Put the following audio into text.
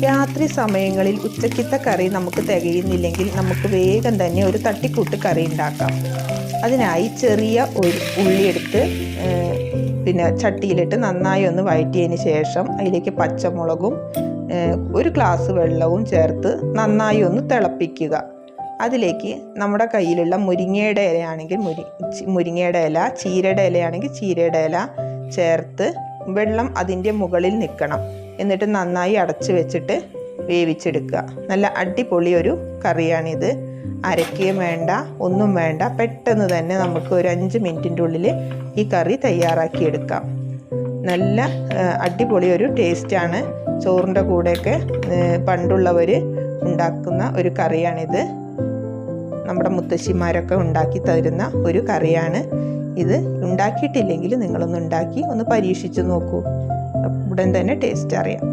രാത്രി സമയങ്ങളിൽ ഉച്ചക്കത്തെ കറി നമുക്ക് തികയുന്നില്ലെങ്കിൽ നമുക്ക് വേഗം തന്നെ ഒരു തട്ടിക്കൂട്ട് കറി ഉണ്ടാക്കാം. അതിനായി ചെറിയ ഒരു ഉള്ളിയെടുത്ത് ചട്ടിയിലിട്ട് നന്നായി ഒന്ന് വഴറ്റിയതിന് ശേഷം അതിലേക്ക് പച്ചമുളകും ഒരു ഗ്ലാസ് വെള്ളവും ചേർത്ത് നന്നായി ഒന്ന് തിളപ്പിക്കുക. അതിലേക്ക് നമ്മുടെ കയ്യിലുള്ള മുരിങ്ങയുടെ ഇലയാണെങ്കിൽ മുരിങ്ങയുടെ ഇല, ചീരയുടെ ഇലയാണെങ്കിൽ ചീരയുടെ ഇല ചേർത്ത് വെള്ളം അതിൻ്റെ മുകളിൽ നിൽക്കണം. എന്നിട്ട് നന്നായി അടച്ചു വെച്ചിട്ട് വേവിച്ചെടുക്കുക. നല്ല അടിപൊളി ഒരു കറിയാണിത്. അരക്കുകയും വേണ്ട, ഒന്നും വേണ്ട, പെട്ടെന്ന് തന്നെ നമുക്ക് ഒരു 5 മിനിറ്റിൻ്റെ ഉള്ളിൽ ഈ കറി തയ്യാറാക്കിയെടുക്കാം. നല്ല അടിപൊളി ഒരു ടേസ്റ്റാണ്. ചോറിൻ്റെ കൂടെയൊക്കെ പണ്ടുള്ളവർ ഉണ്ടാക്കുന്ന ഒരു കറിയാണിത്. നമ്മുടെ മുത്തശ്ശിമാരൊക്കെ ഉണ്ടാക്കി തരുന്ന ഒരു കറിയാണ് ഇത്. ഉണ്ടാക്കിയിട്ടില്ലെങ്കിൽ നിങ്ങളൊന്ന് ഉണ്ടാക്കി ഒന്ന് പരീക്ഷിച്ച് നോക്കൂ. ഉടൻ തന്നെ ടേസ്റ്റ് അറിയാം.